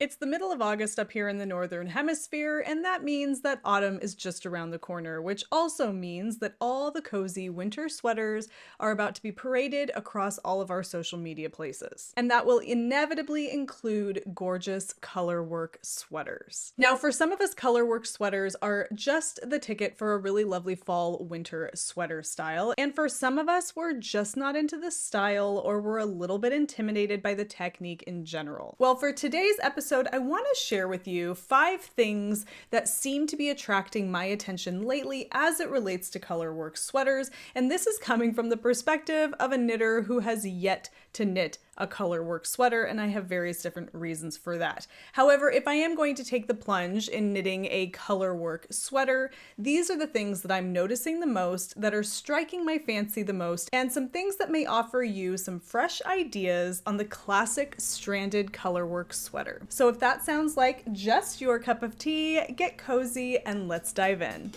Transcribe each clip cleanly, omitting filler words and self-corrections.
It's the middle of August up here in the Northern Hemisphere, and that means that autumn is just around the corner, which also means that all the cozy winter sweaters are about to be paraded across all of our social media places. And that will inevitably include gorgeous colorwork sweaters. Now, for some of us, colorwork sweaters are just the ticket for a really lovely fall winter sweater style. And for some of us, we're just not into the style or we're a little bit intimidated by the technique in general. Well, for today's episode, I want to share with you 5 things that seem to be attracting my attention lately as it relates to colorwork sweaters. And this is coming from the perspective of a knitter who has yet to knit a colorwork sweater, and I have various different reasons for that. However, if I am going to take the plunge in knitting a colorwork sweater, these are the things that I'm noticing the most, that are striking my fancy the most, and some things that may offer you some fresh ideas on the classic stranded colorwork sweater. So if that sounds like just your cup of tea, get cozy and let's dive in.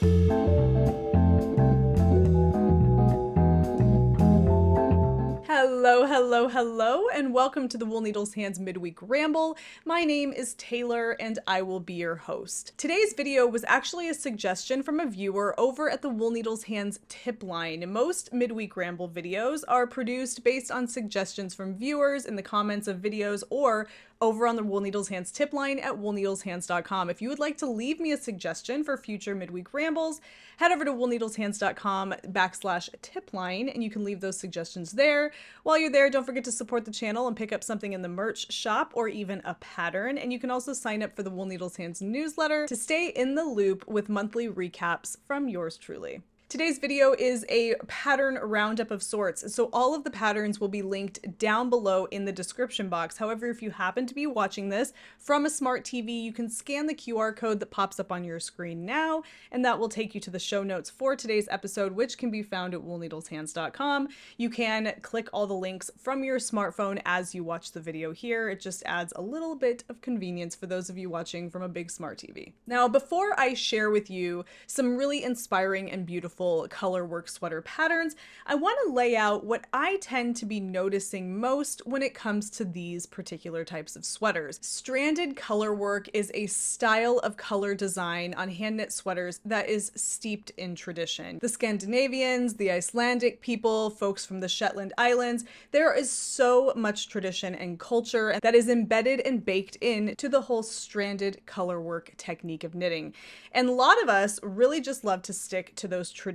Hello, and welcome to the Wool Needles Hands Midweek Ramble. My name is Taylor, and I will be your host. Today's video was actually a suggestion from a viewer over at the Wool Needles Hands tip line. Most Midweek Ramble videos are produced based on suggestions from viewers in the comments of videos or over on the Wool Needles Hands tip line at woolneedleshands.com. If you would like to leave me a suggestion for future Midweek Rambles, head over to woolneedleshands.com/tipline and you can leave those suggestions there. While you're there, don't forget to support the channel and pick up something in the merch shop or even a pattern. And you can also sign up for the Wool Needles Hands newsletter to stay in the loop with monthly recaps from yours truly. Today's video is a pattern roundup of sorts, so all of the patterns will be linked down below in the description box. However, if you happen to be watching this from a smart TV, you can scan the QR code that pops up on your screen now, and that will take you to the show notes for today's episode, which can be found at woolneedleshands.com. You can click all the links from your smartphone as you watch the video here. It just adds a little bit of convenience for those of you watching from a big smart TV. Now, before I share with you some really inspiring and beautiful colorwork sweater patterns, I want to lay out what I tend to be noticing most when it comes to these particular types of sweaters. Stranded colorwork is a style of color design on hand knit sweaters that is steeped in tradition. The Scandinavians, the Icelandic people, folks from the Shetland Islands, there is so much tradition and culture that is embedded and baked into the whole stranded colorwork technique of knitting. And a lot of us really just love to stick to those traditional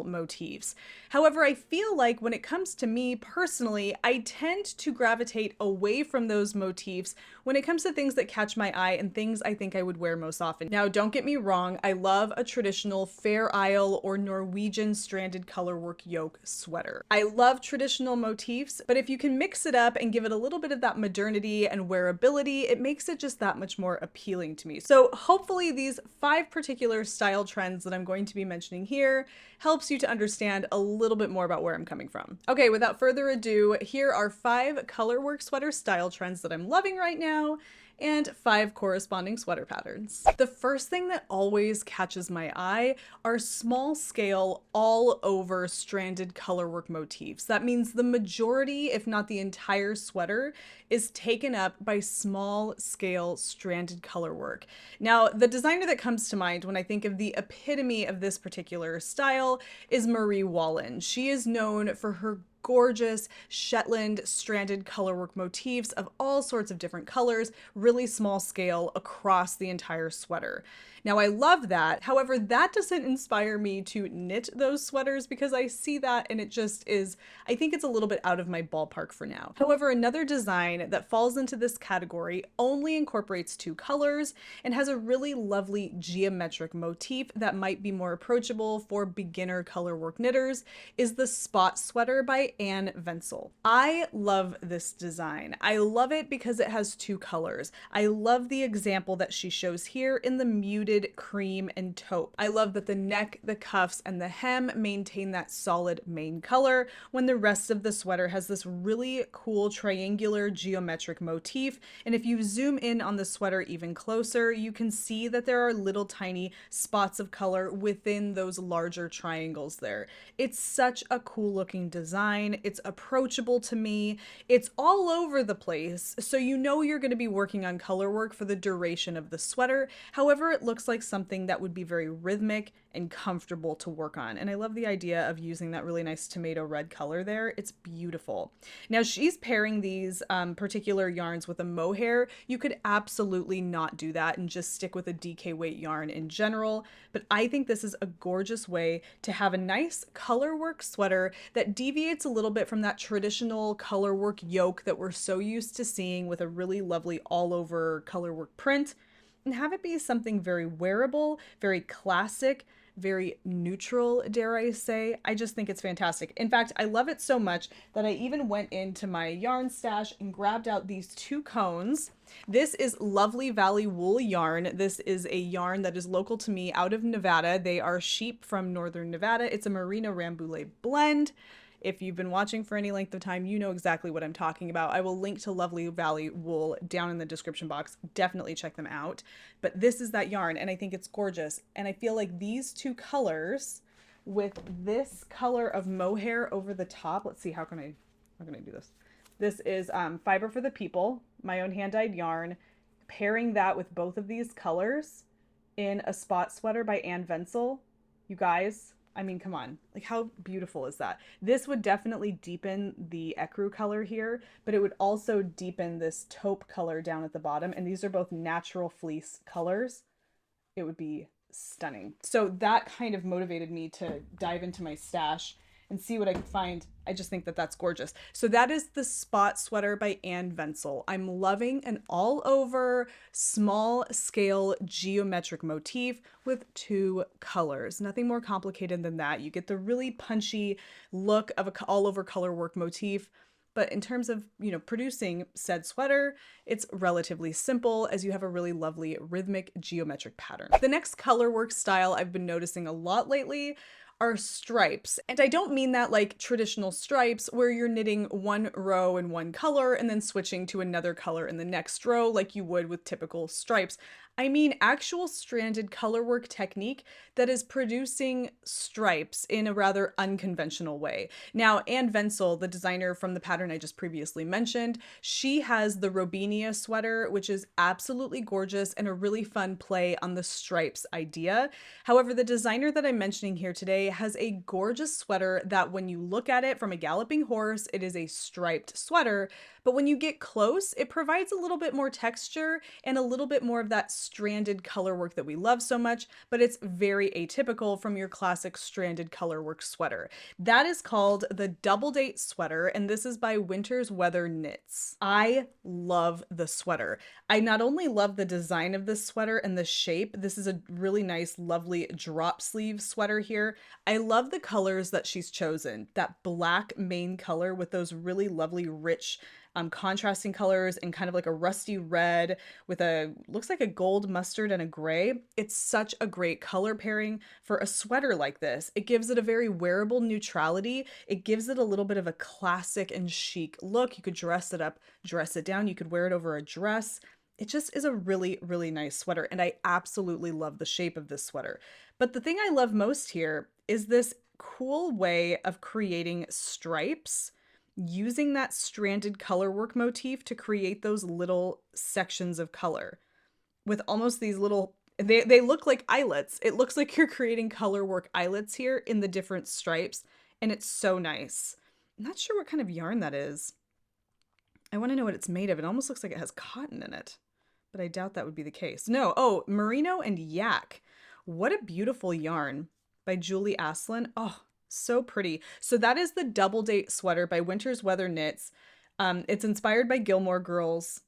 motifs. However, I feel like when it comes to me personally, I tend to gravitate away from those motifs when it comes to things that catch my eye and things I think I would wear most often. Now, don't get me wrong, I love a traditional Fair Isle or Norwegian stranded colorwork yoke sweater. I love traditional motifs, but if you can mix it up and give it a little bit of that modernity and wearability, it makes it just that much more appealing to me. So hopefully these 5 particular style trends that I'm going to be mentioning here helps you to understand a little bit more about where I'm coming from. Okay, without further ado, here are 5 colorwork sweater style trends that I'm loving right now, and 5 corresponding sweater patterns. The first thing that always catches my eye are small scale, all over stranded colorwork motifs. That means the majority, if not the entire sweater, is taken up by small scale stranded colorwork. Now, the designer that comes to mind when I think of the epitome of this particular style is Marie Wallin. She is known for her gorgeous Shetland stranded colorwork motifs of all sorts of different colors, really small scale across the entire sweater. Now, I love that. However, that doesn't inspire me to knit those sweaters because I see that and it just is, I think it's a little bit out of my ballpark for now. However, another design that falls into this category only incorporates 2 colors and has a really lovely geometric motif that might be more approachable for beginner colorwork knitters is the Spot Sweater by Anne Wenzel. I love this design. I love it because it has 2 colors. I love the example that she shows here in the muted cream and taupe. I love that the neck, the cuffs, and the hem maintain that solid main color when the rest of the sweater has this really cool triangular geometric motif. And if you zoom in on the sweater even closer, you can see that there are little tiny spots of color within those larger triangles there. It's such a cool looking design. design. It's approachable to me. It's all over the place, so you know you're going to be working on color work for the duration of the sweater. However, it looks like something that would be very rhythmic and comfortable to work on. And I love the idea of using that really nice tomato red color there. It's beautiful. Now she's pairing these particular yarns with a mohair. You could absolutely not do that and just stick with a DK weight yarn in general. But I think this is a gorgeous way to have a nice color work sweater that deviates a little bit from that traditional color work yoke that we're so used to seeing with a really lovely all over color work print, and have it be something very wearable, very classic, very neutral, dare I say. I just think it's fantastic. In fact, I love it so much that I even went into my yarn stash and grabbed out these 2 cones. This is Lovely Valley Wool yarn. This is a yarn that is local to me out of Nevada. They are sheep from northern Nevada. It's a Merino Rambouillet blend. If you've been watching for any length of time, you know exactly what I'm talking about. I will link to Lovely Valley Wool down in the description box. Definitely check them out. But this is that yarn, and I think it's gorgeous. And I feel like these 2 colors with this color of mohair over the top. Let's see, how can I do this? This is Fiber for the People, my own hand-dyed yarn. Pairing that with both of these colors in a spot sweater by Ann Venzel. You guys, I mean, come on, like how beautiful is that? This would definitely deepen the ecru color here, but it would also deepen this taupe color down at the bottom. And these are both natural fleece colors. It would be stunning. So that kind of motivated me to dive into my stash and see what I could find. I just think that that's gorgeous. So that is the spot sweater by Ann Venzel. I'm loving an all over small scale geometric motif with 2 colors. Nothing more complicated than that. You get the really punchy look of a all over color work motif. But in terms of, producing said sweater, it's relatively simple as you have a really lovely rhythmic geometric pattern. The next color work style I've been noticing a lot lately are stripes. And I don't mean that like traditional stripes where you're knitting one row in one color and then switching to another color in the next row like you would with typical stripes. I mean actual stranded color work technique that is producing stripes in a rather unconventional way. Now, Ann Venzel, the designer from the pattern I just previously mentioned, she has the Robinia sweater, which is absolutely gorgeous and a really fun play on the stripes idea. However, the designer that I'm mentioning here today has a gorgeous sweater that when you look at it from a galloping horse, it is a striped sweater. But when you get close, it provides a little bit more texture and a little bit more of that stranded color work that we love so much, but it's very atypical from your classic stranded color work sweater. That is called the Double Date sweater, and this is by Winter's Weather Knits. I love the sweater. I not only love the design of this sweater and the shape, this is a really nice, lovely drop sleeve sweater here. I love the colors that she's chosen. That black main color with those really lovely, rich, contrasting colors and kind of like a rusty red with looks like a gold mustard and a gray. It's such a great color pairing for a sweater like this. It gives it a very wearable neutrality. It gives it a little bit of a classic and chic look. You could dress it up, dress it down. You could wear it over a dress. It just is a really, really nice sweater. And I absolutely love the shape of this sweater. But the thing I love most here is this cool way of creating stripes using that stranded color work motif to create those little sections of color with almost these little, they look like eyelets. It looks like you're creating color work eyelets here in the different stripes, and it's so nice. I'm not sure what kind of yarn that is. I want to know what it's made of. It almost looks like it has cotton in it, but I doubt that would be the case. No, oh, merino and yak. What a beautiful yarn by Julie Aslin. Oh, so pretty. So that is the Double Date sweater by Winter's Weather Knits. It's inspired by Gilmore Girls,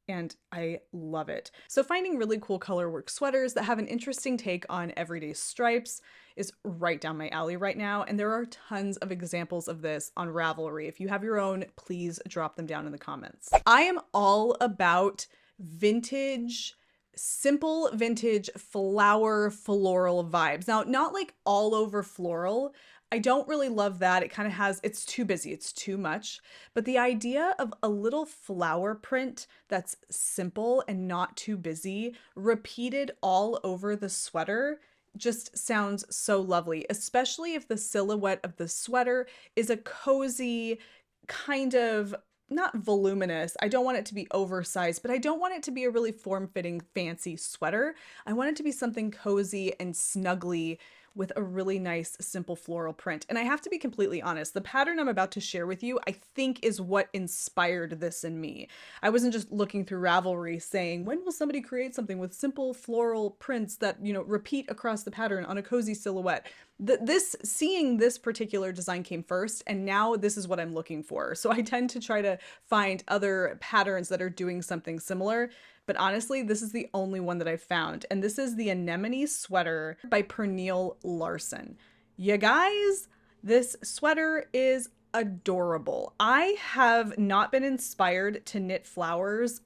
and I love it. So finding really cool color work sweaters that have an interesting take on everyday stripes is right down my alley right now. And there are tons of examples of this on Ravelry. If you have your own, please drop them down in the comments. I am all about vintage, simple vintage flower floral vibes. Now, not like all over floral. I don't really love that. It kind of has, it's too busy. It's too much. But the idea of a little flower print that's simple and not too busy, repeated all over the sweater just sounds so lovely, especially if the silhouette of the sweater is a cozy kind of, not voluminous. I don't want it to be oversized, but I don't want it to be a really form-fitting fancy sweater. I want it to be something cozy and snuggly with a really nice simple floral print. And I have to be completely honest, the pattern I'm about to share with you, I think is what inspired this in me. I wasn't just looking through Ravelry saying, when will somebody create something with simple floral prints that, you know, repeat across the pattern on a cozy silhouette? Seeing this particular design came first, and now this is what I'm looking for. So I tend to try to find other patterns that are doing something similar, but honestly, this is the only one that I've found. And this is the Anemone Sweater by Pernille Larsen. You guys, this sweater is adorable. I have not been inspired to knit flowers,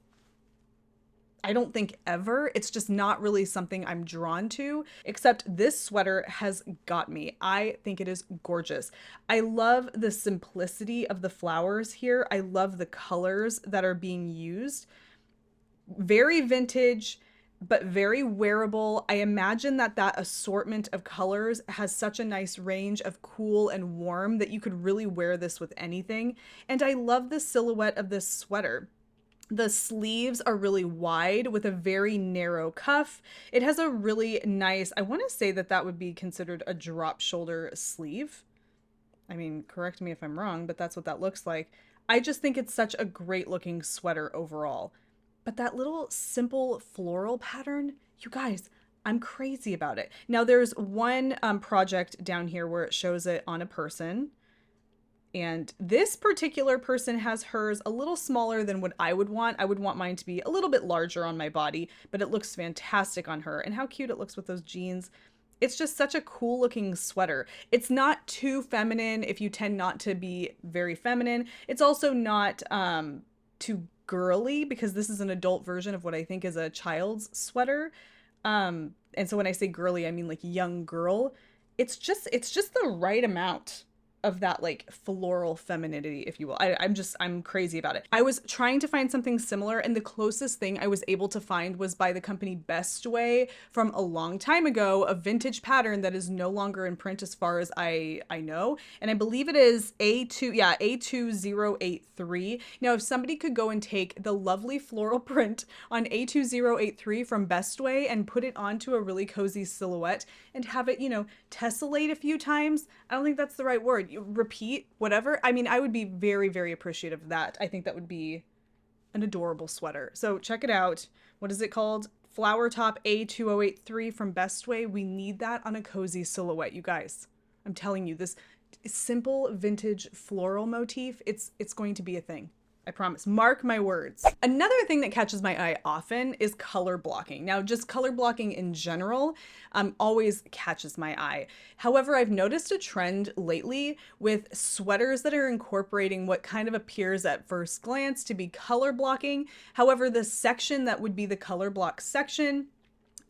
I don't think ever. It's just not really something I'm drawn to, except this sweater has got me. I think it is gorgeous. I love the simplicity of the flowers here. I love the colors that are being used. Very vintage, but very wearable. I imagine that that assortment of colors has such a nice range of cool and warm that you could really wear this with anything. And I love the silhouette of this sweater. The sleeves are really wide with a very narrow cuff. It has a really nice, I want to say that that would be considered a drop shoulder sleeve. I mean, correct me if I'm wrong, but that's what that looks like. I just think it's such a great looking sweater overall. But that little simple floral pattern, you guys, I'm crazy about it. Now there's one project down here where it shows it on a person. And this particular person has hers a little smaller than what I would want. I would want mine to be a little bit larger on my body, but it looks fantastic on her. And how cute it looks with those jeans. It's just such a cool looking sweater. It's not too feminine if you tend not to be very feminine. It's also not too girly because this is an adult version of what I think is a child's sweater. And so when I say girly, I mean like young girl. It's just the right amount of that like floral femininity, if you will. I'm crazy about it. I was trying to find something similar, and the closest thing I was able to find was by the company Best Way from a long time ago, a vintage pattern that is no longer in print as far as I know. And I believe it is A2083. Now, if somebody could go and take the lovely floral print on A2083 from Best Way and put it onto a really cozy silhouette and have it, you know, tessellate a few times, I don't think that's the right word. Repeat, whatever. I mean, I would be very, very appreciative of that. I think that would be an adorable sweater. So check it out. What is it called? Flower Top A2083 from Best Way. We need that on a cozy silhouette, you guys. I'm telling you, this simple vintage floral motif, it's going to be a thing. I promise. Mark my words. Another thing that catches my eye often is color blocking. Now, just color blocking in general always catches my eye. However, I've noticed a trend lately with sweaters that are incorporating what kind of appears at first glance to be color blocking. However, the section that would be the color block section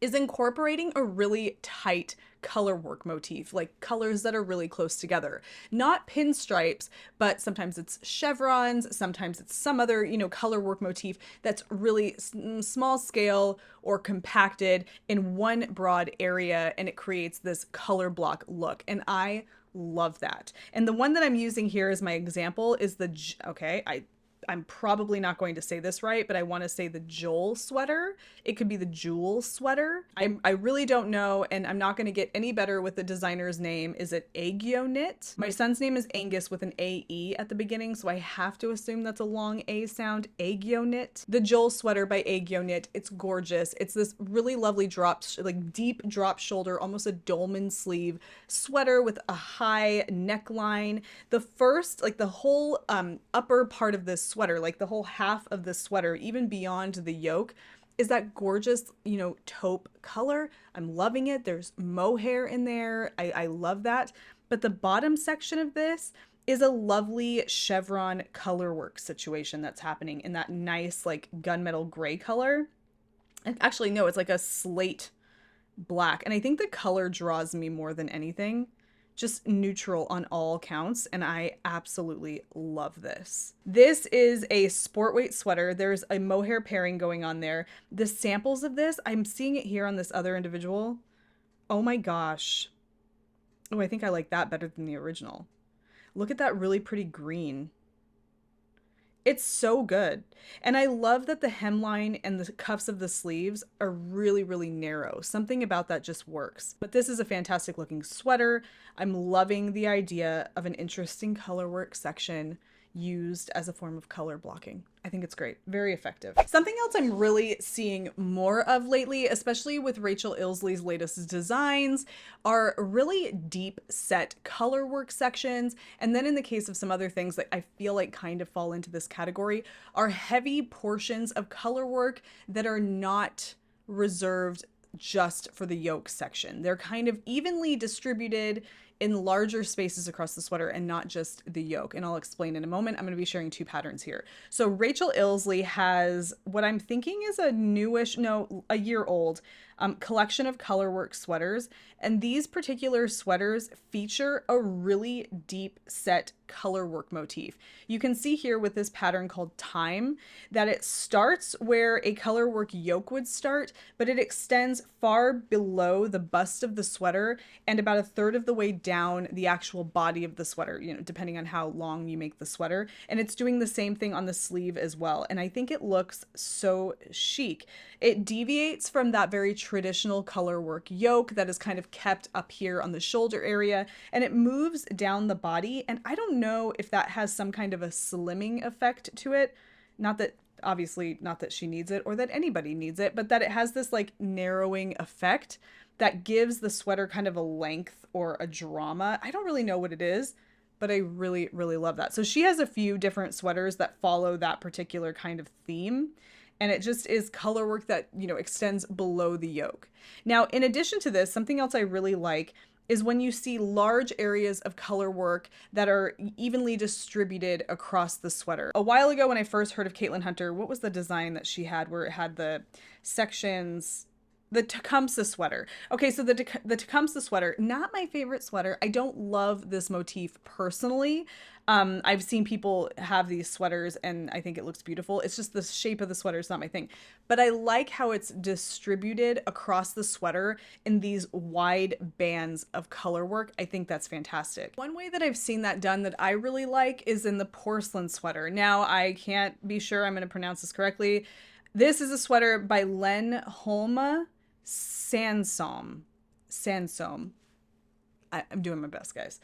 is incorporating a really tight color work motif, like colors that are really close together. Not pinstripes, but sometimes it's chevrons, sometimes it's some other, you know, color work motif that's really small scale or compacted in one broad area, and it creates this color block look. And I love that. And the one that I'm using here as my example is the, I'm probably not going to say this right, but I want to say the Joel sweater. It could be the Jewel sweater. I really don't know, and I'm not going to get any better with the designer's name. Is it Aegyo Knit? My son's name is Angus with an A-E at the beginning, so I have to assume that's a long A sound. Aegyo Knit. The Joel sweater by Aegyo Knit. It's gorgeous. It's this really lovely like deep drop shoulder, almost a dolman sleeve sweater with a high neckline. The first, like the whole upper part of this sweater, like the whole half of the sweater, even beyond the yoke, is that gorgeous, you know, taupe color. I'm loving it. There's mohair in there. I love that. But the bottom section of this is a lovely chevron color work situation that's happening in that nice, like gunmetal gray color. Actually, no, it's like a slate black. And I think the color draws me more than anything. Just neutral on all counts, and I absolutely love this. This is a sport weight sweater. There's a mohair pairing going on there. The samples of this, I'm seeing it here on this other individual. Oh my gosh. Oh, I think I like that better than the original. Look at that really pretty green. It's so good. And I love that the hemline and the cuffs of the sleeves are really, really narrow. Something about that just works. But this is a fantastic looking sweater. I'm loving the idea of an interesting color work section used as a form of color blocking. I think it's great. Very effective. Something else I'm really seeing more of lately, especially with Rachel Ilsley's latest designs, are really deep set color work sections. And then in the case of some other things that I feel like kind of fall into this category, are heavy portions of color work that are not reserved just for the yoke section. They're kind of evenly distributed in larger spaces across the sweater and not just the yoke. And I'll explain in a moment. I'm going to be sharing two patterns here. So Rachel Ilsley has what I'm thinking is a newish, no, a year old collection of colorwork sweaters. And these particular sweaters feature a really deep set colorwork motif. You can see here with this pattern called Time that it starts where a colorwork yoke would start, but it extends far below the bust of the sweater and about a third of the way down the actual body of the sweater, you know, depending on how long you make the sweater. And it's doing the same thing on the sleeve as well. And I think it looks so chic. It deviates from that very traditional colorwork yoke that is kind of kept up here on the shoulder area, and it moves down the body. And I don't know if that has some kind of a slimming effect to it. Not that obviously not that she needs it or that anybody needs it, but that it has this like narrowing effect that gives the sweater kind of a length or a drama. I don't really know what it is, but I really, really love that. So she has a few different sweaters that follow that particular kind of theme. And it just is color work that, you know, extends below the yoke. Now, in addition to this, something else I really like is when you see large areas of color work that are evenly distributed across the sweater. A while ago when I first heard of Caitlin Hunter, what was the design that she had where it had the sections? The Tecumseh sweater. Okay, so the Tecumseh sweater, not my favorite sweater. I don't love this motif personally. I've seen people have these sweaters and I think it looks beautiful. It's just the shape of the sweater is not my thing. But I like how it's distributed across the sweater in these wide bands of color work. I think that's fantastic. One way that I've seen that done that I really like is in the porcelain sweater. Now, I can't be sure I'm going to pronounce this correctly. This is a sweater by Len Holma Sansom. I'm doing my best, guys.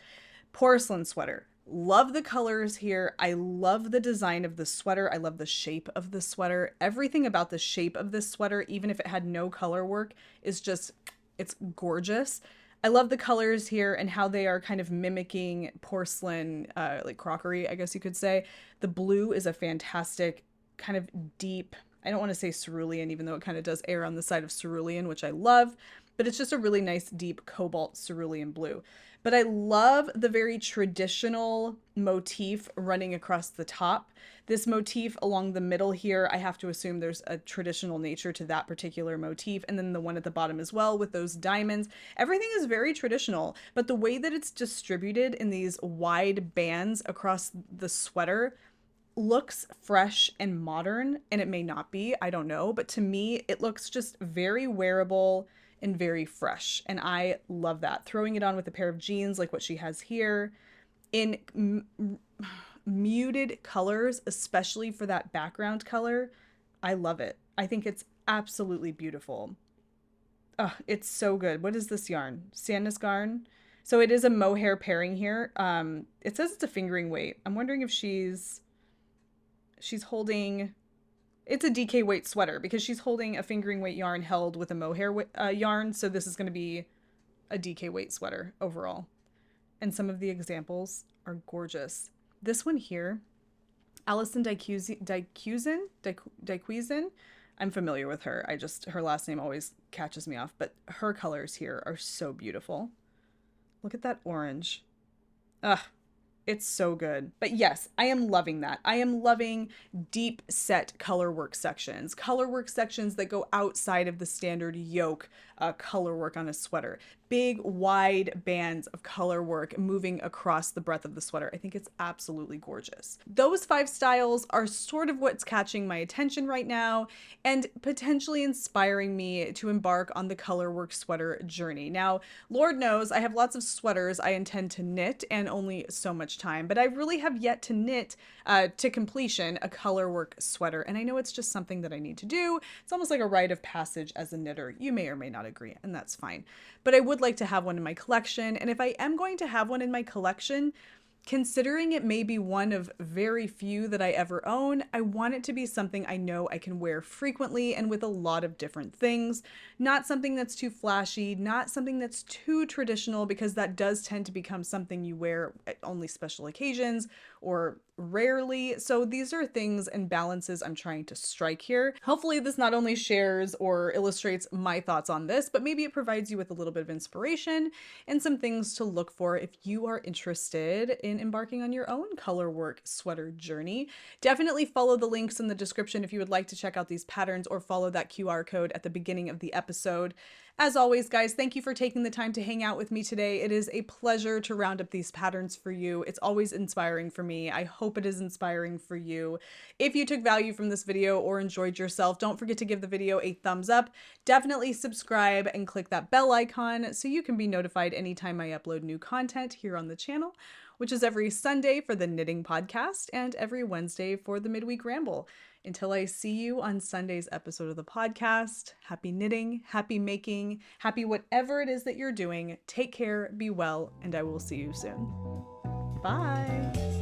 Porcelain sweater. Love the colors here. I love the design of the sweater. I love the shape of the sweater. Everything about the shape of this sweater, even if it had no color work, is just, it's gorgeous. I love the colors here and how they are kind of mimicking porcelain, like crockery, I guess you could say. The blue is a fantastic kind of deep, I don't want to say cerulean, even though it kind of does err on the side of cerulean, which I love, but it's just a really nice deep cobalt cerulean blue. But I love the very traditional motif running across the top. This motif along the middle here, I have to assume there's a traditional nature to that particular motif. And then the one at the bottom as well with those diamonds. Everything is very traditional, but the way that it's distributed in these wide bands across the sweater looks fresh and modern, and it may not be, I don't know, but to me it looks just very wearable and very fresh, and I love that. Throwing it on with a pair of jeans like what she has here in muted colors, especially for that background color, I love it. I think it's absolutely beautiful. Oh, it's so good. What is this yarn? Sandnes yarn. So it is a mohair pairing here. It says it's a fingering weight. I'm wondering if she's holding, it's a DK weight sweater because she's holding a fingering weight yarn held with a mohair yarn. So this is going to be a DK weight sweater overall. And some of the examples are gorgeous. This one here, Alison Dykuisen, I'm familiar with her. Her last name always catches me off, but her colors here are so beautiful. Look at that orange. Ugh. It's so good. But yes, I am loving that. I am loving deep set color work sections, that go outside of the standard yoke color work on a sweater. Big, wide bands of color work moving across the breadth of the sweater. I think it's absolutely gorgeous. Those 5 styles are sort of what's catching my attention right now and potentially inspiring me to embark on the color work sweater journey. Now, Lord knows I have lots of sweaters I intend to knit and only so much time, but I really have yet to knit to completion a color work sweater. And I know it's just something that I need to do. It's almost like a rite of passage as a knitter. You may or may not agree, and that's fine. But I would like to have one in my collection. And if I am going to have one in my collection, considering it may be one of very few that I ever own, I want it to be something I know I can wear frequently and with a lot of different things. Not something that's too flashy, not something that's too traditional, because that does tend to become something you wear at only special occasions or rarely. So these are things and balances I'm trying to strike here. Hopefully this not only shares or illustrates my thoughts on this, but maybe it provides you with a little bit of inspiration and some things to look for if you are interested in embarking on your own color work sweater journey. Definitely follow the links in the description if you would like to check out these patterns, or follow that QR code at the beginning of the episode. As always, guys, thank you for taking the time to hang out with me today. It is a pleasure to round up these patterns for you. It's always inspiring for me. I hope it is inspiring for you. If you took value from this video or enjoyed yourself, don't forget to give the video a thumbs up. Definitely subscribe and click that bell icon so you can be notified anytime I upload new content here on the channel, which is every Sunday for the Knitting Podcast and every Wednesday for the Midweek Ramble. Until I see you on Sunday's episode of the podcast, happy knitting, happy making, happy whatever it is that you're doing. Take care, be well, and I will see you soon. Bye.